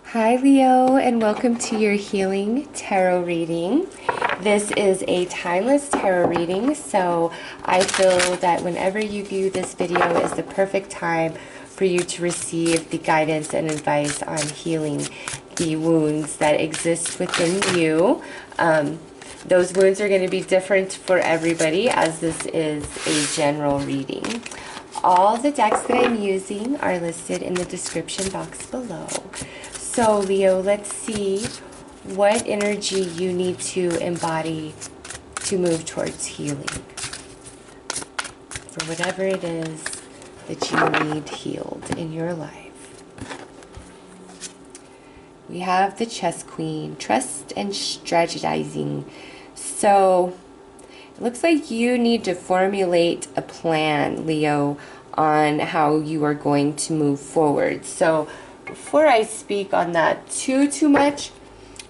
Hi Leo, and welcome to your healing tarot reading. This is a timeless tarot reading, so I feel that whenever you view this video is the perfect time for you to receive the guidance and advice on healing the wounds that exist within you. Those wounds are going to be different for everybody, as this is a general reading. All the decks that I'm using are listed in the description box below. So Leo, let's see what energy you need to embody to move towards healing. For whatever it is that you need healed in your life. We have the Chess Queen, trust and strategizing. So it looks like you need to formulate a plan, Leo, on how you are going to move forward. So before I speak on that too much,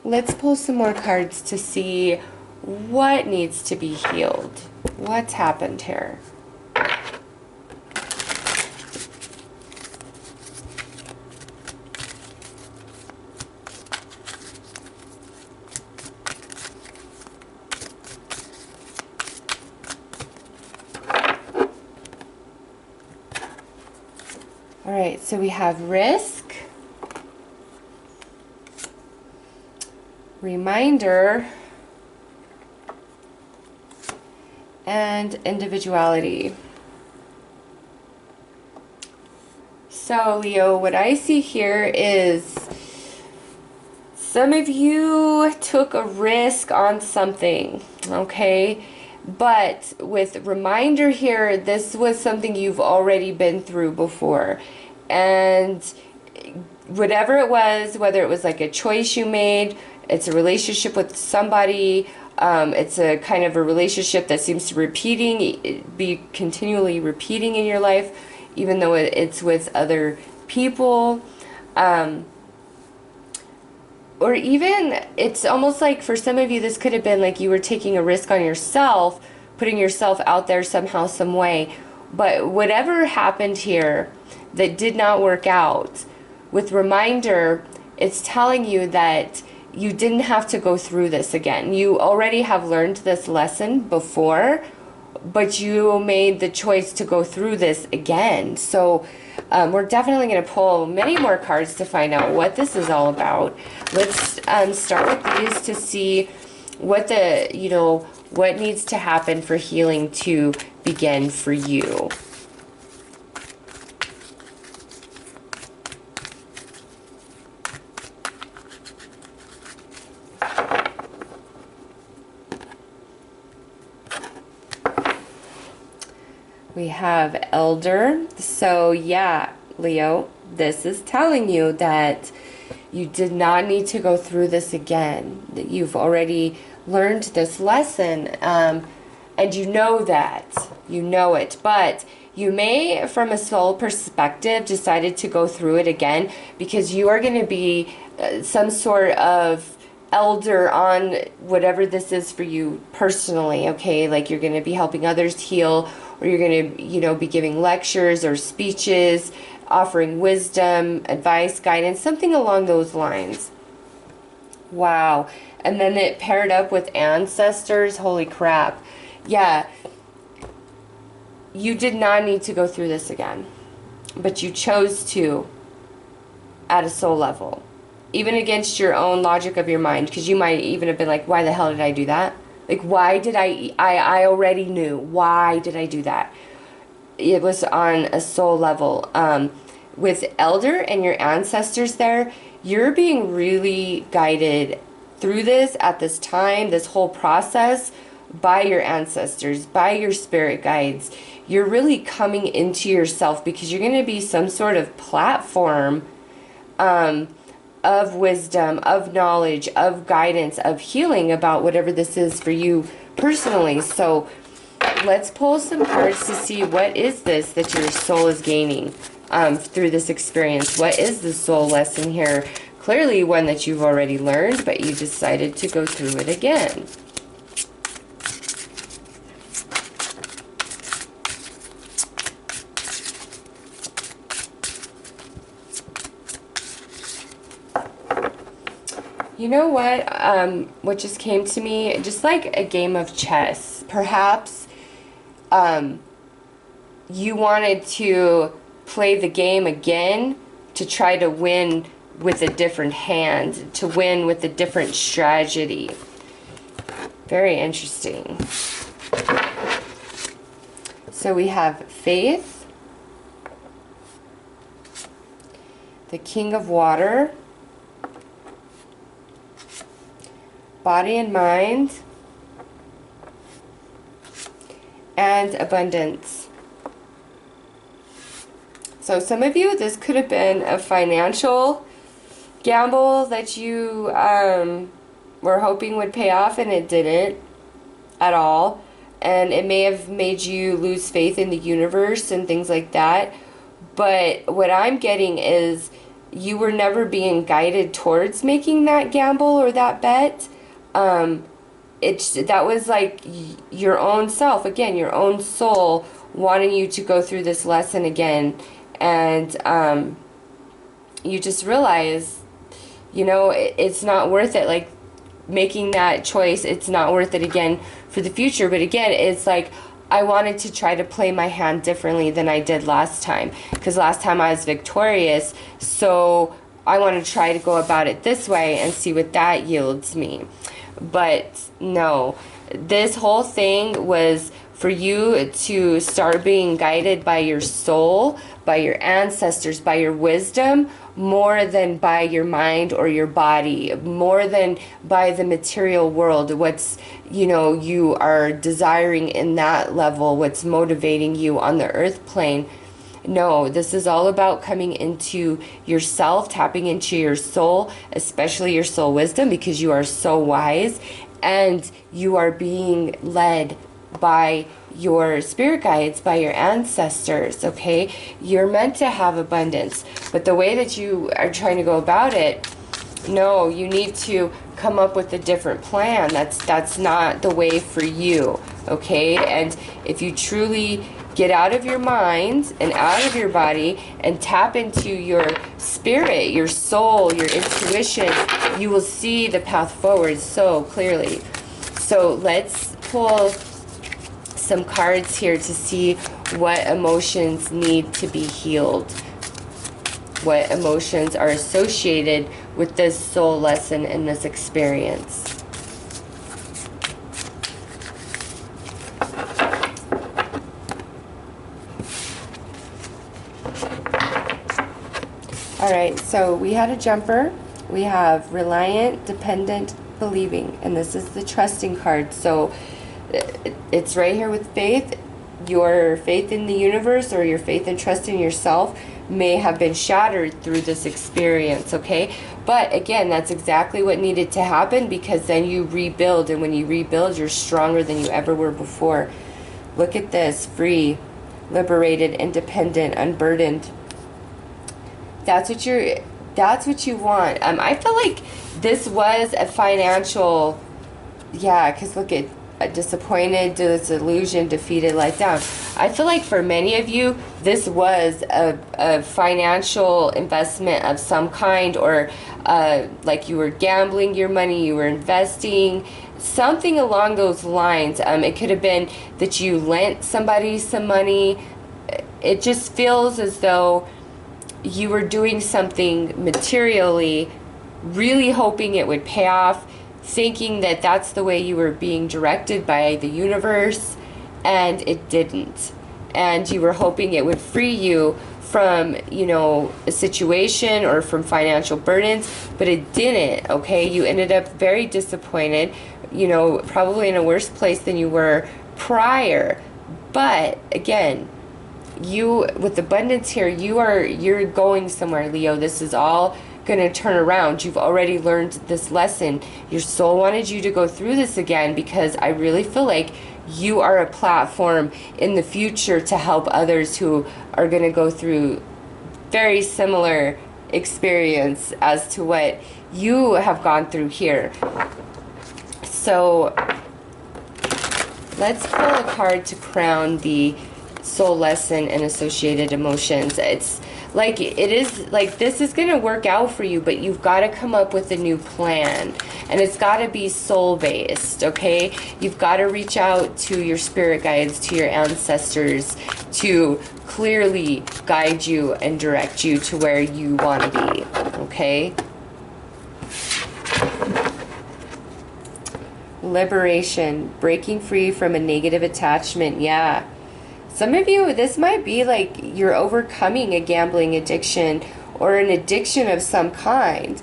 let's pull some more cards to see what needs to be healed. What's happened here? All right, so we have risk, reminder, and individuality. So Leo, what I see here is some of you took a risk on something, okay? But with reminder here, this was something you've already been through before. And whatever it was, whether it was like a choice you made, it's a relationship with somebody, it's a kind of a relationship that seems to be continually repeating in your life, even though it's with other people. Or even, it's almost like for some of you, this could have been like you were taking a risk on yourself, putting yourself out there somehow, some way. But whatever happened here that did not work out, with reminder, it's telling you that you didn't have to go through this again. You already have learned this lesson before, but you made the choice to go through this again. So we're definitely going to pull many more cards to find out what this is all about. Let's start with these to see what what needs to happen for healing to begin for you. We have Elder. So yeah, Leo, this is telling you that you did not need to go through this again. That you've already learned this lesson, and you know that. You know it. But you may, from a soul perspective, decided to go through it again because you are going to be some sort of elder on whatever this is for you personally, okay? Like you're going to be helping others heal, or you're going to, be giving lectures or speeches, offering wisdom, advice, guidance, something along those lines. Wow. And then it paired up with ancestors. Holy crap. Yeah. You did not need to go through this again, but you chose to at a soul level, even against your own logic of your mind, because you might even have been like, why the hell did I do that? Like, why did I already knew. Why did I do that? It was on a soul level. With Elder and your ancestors there, you're being really guided through this at this time, this whole process, by your ancestors, by your spirit guides. You're really coming into yourself because you're going to be some sort of platform of wisdom, of knowledge, of guidance, of healing about whatever this is for you personally. So let's pull some cards to see what is this that your soul is gaining through this experience. What is the soul lesson here? Clearly one that you've already learned, but you decided to go through it again. You know what just came to me? Just like a game of chess. Perhaps you wanted to play the game again to try to win with a different hand, to win with a different strategy. Very interesting. So we have faith, the King of Water, body and mind, and abundance. So some of you, this could have been a financial gamble that you were hoping would pay off, and it didn't at all. And it may have made you lose faith in the universe and things like that. But what I'm getting is you were never being guided towards making that gamble or that bet. That was like your own self, again, your own soul wanting you to go through this lesson again. And you just realize, you know, it's not worth it. Like, making that choice, it's not worth it again for the future. But again, it's like I wanted to try to play my hand differently than I did last time, because last time I was victorious, so I want to try to go about it this way and see what that yields me. But no, this whole thing was for you to start being guided by your soul, by your ancestors, by your wisdom, more than by your mind or your body, more than by the material world, what's, you know, you are desiring in that level, what's motivating you on the earth plane. No, this is all about coming into yourself, tapping into your soul, especially your soul wisdom, because you are so wise and you are being led by your spirit guides, by your ancestors, okay? You're meant to have abundance, but the way that you are trying to go about it, no, you need to come up with a different plan. That's not the way for you, okay? And if you truly get out of your mind and out of your body and tap into your spirit, your soul, your intuition, you will see the path forward so clearly. So let's pull some cards here to see what emotions need to be healed, what emotions are associated with this soul lesson and this experience. All right, so we had a jumper. We have reliant, dependent, believing, and this is the trusting card. So it's right here with faith. Your faith in the universe or your faith and trust in yourself may have been shattered through this experience, okay? But again, that's exactly what needed to happen, because then you rebuild, and when you rebuild, you're stronger than you ever were before. Look at this: free, liberated, independent, unburdened. That's what you want. I feel like this was a financial, yeah, because look at disappointed, disillusioned, defeated, let down. I feel like for many of you, this was a financial investment of some kind, or like you were gambling your money, you were investing, something along those lines. It could have been that you lent somebody some money. It just feels as though you were doing something materially, really hoping it would pay off, thinking that that's the way you were being directed by the universe, and it didn't. And you were hoping it would free you from, you know, a situation or from financial burdens, but it didn't, okay? You ended up very disappointed, you know, probably in a worse place than you were prior. But again, you, with abundance here, you're going somewhere, Leo. This is all going to turn around. You've already learned this lesson. Your soul wanted you to go through this again, because I really feel like you are a platform in the future to help others who are going to go through very similar experience as to what you have gone through here. So let's pull a card to crown the soul lesson and associated emotions. It's like it is, like this is going to work out for you, but you've got to come up with a new plan, and it's got to be soul based. Okay, you've got to reach out to your spirit guides, to your ancestors, to clearly guide you and direct you to where you want to be. Okay, liberation, breaking free from a negative attachment. Yeah, some of you, this might be like you're overcoming a gambling addiction or an addiction of some kind.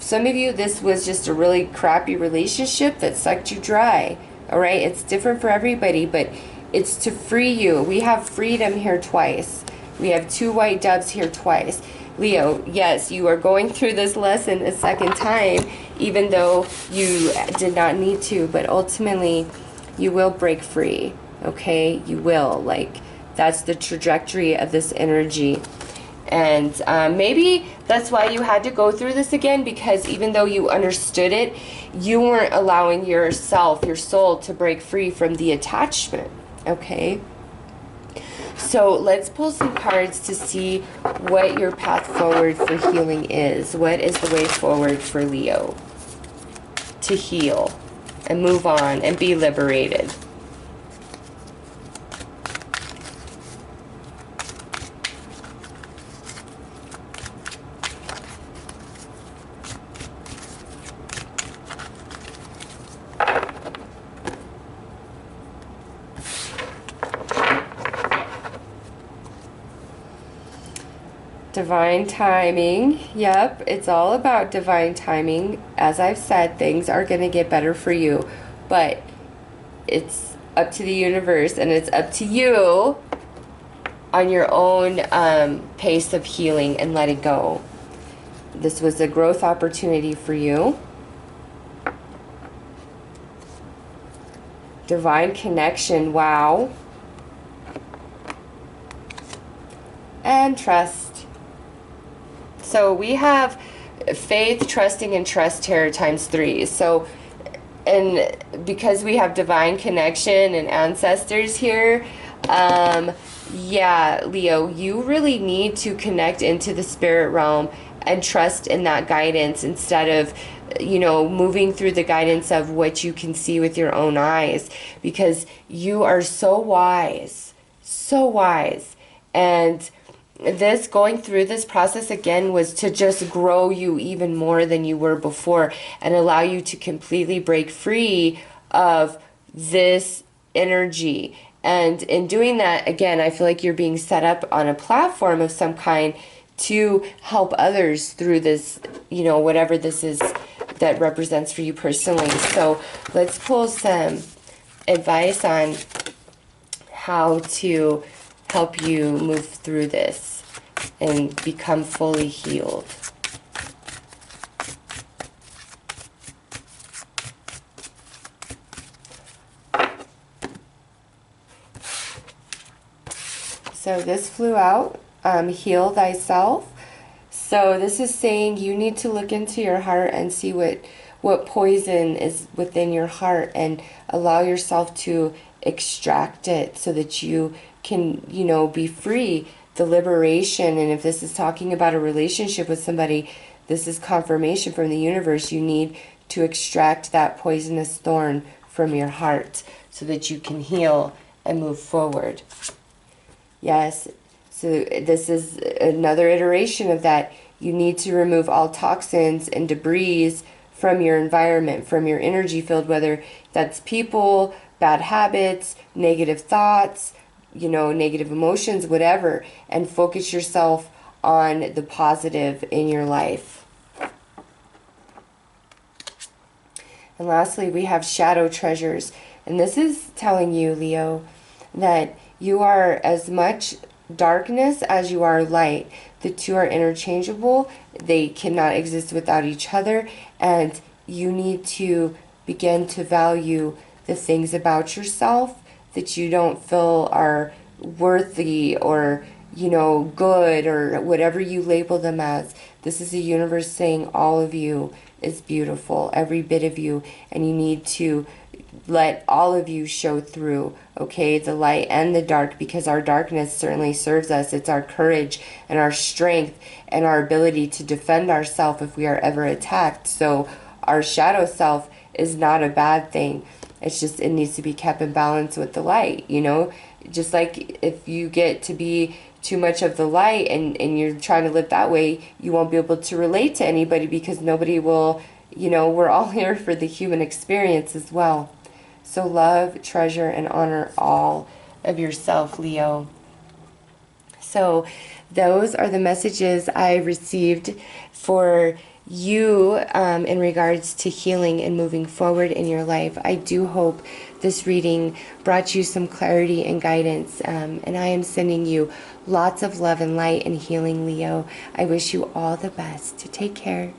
Some of you, this was just a really crappy relationship that sucked you dry. All right, it's different for everybody, but it's to free you. We have freedom here twice. We have 2 white doves here twice. Leo, yes, you are going through this lesson a second time, even though you did not need to, but ultimately you will break free. Okay, you will. Like, that's the trajectory of this energy. And maybe that's why you had to go through this again, because even though you understood it, you weren't allowing yourself, your soul, to break free from the attachment. Okay, so let's pull some cards to see what your path forward for healing is. What is the way forward for Leo to heal and move on and be liberated? Divine timing. Yep, it's all about divine timing. As I've said, things are going to get better for you, but it's up to the universe, and it's up to you on your own pace of healing and letting go. This was a growth opportunity for you. Divine connection. Wow. And trust. So we have faith, trusting, and trust here times 3. So, and because we have divine connection and ancestors here, yeah, Leo, you really need to connect into the spirit realm and trust in that guidance instead of, you know, moving through the guidance of what you can see with your own eyes, because you are so wise, and this, going through this process again, was to just grow you even more than you were before and allow you to completely break free of this energy. And in doing that, again, I feel like you're being set up on a platform of some kind to help others through this, you know, whatever this is that represents for you personally. So let's pull some advice on how to help you move through this and become fully healed. So this flew out, heal thyself. So this is saying you need to look into your heart and see what poison is within your heart and allow yourself to extract it so that you can, you know, be free. The liberation. And if this is talking about a relationship with somebody, this is confirmation from the universe. You need to extract that poisonous thorn from your heart so that you can heal and move forward. Yes, so this is another iteration of that. You need to remove all toxins and debris from your environment, from your energy field, whether that's people, bad habits, negative thoughts, you know, negative emotions, whatever, and focus yourself on the positive in your life. And lastly, we have shadow treasures. And this is telling you, Leo, that you are as much darkness as you are light. The two are interchangeable. They cannot exist without each other. And you need to begin to value the things about yourself that you don't feel are worthy or, you know, good, or whatever you label them as. This is the universe saying all of you is beautiful, every bit of you, and you need to let all of you show through, okay, the light and the dark, because our darkness certainly serves us. It's our courage and our strength and our ability to defend ourselves if we are ever attacked. So our shadow self is not a bad thing. It's just, it needs to be kept in balance with the light, you know? Just like if you get to be too much of the light and you're trying to live that way, you won't be able to relate to anybody, because nobody will, you know, we're all here for the human experience as well. So love, treasure, and honor all of yourself, Leo. So those are the messages I received for you in regards to healing and moving forward in your life. I do hope this reading brought you some clarity and guidance, and I am sending you lots of love and light and healing, Leo. I wish you all the best. Take care.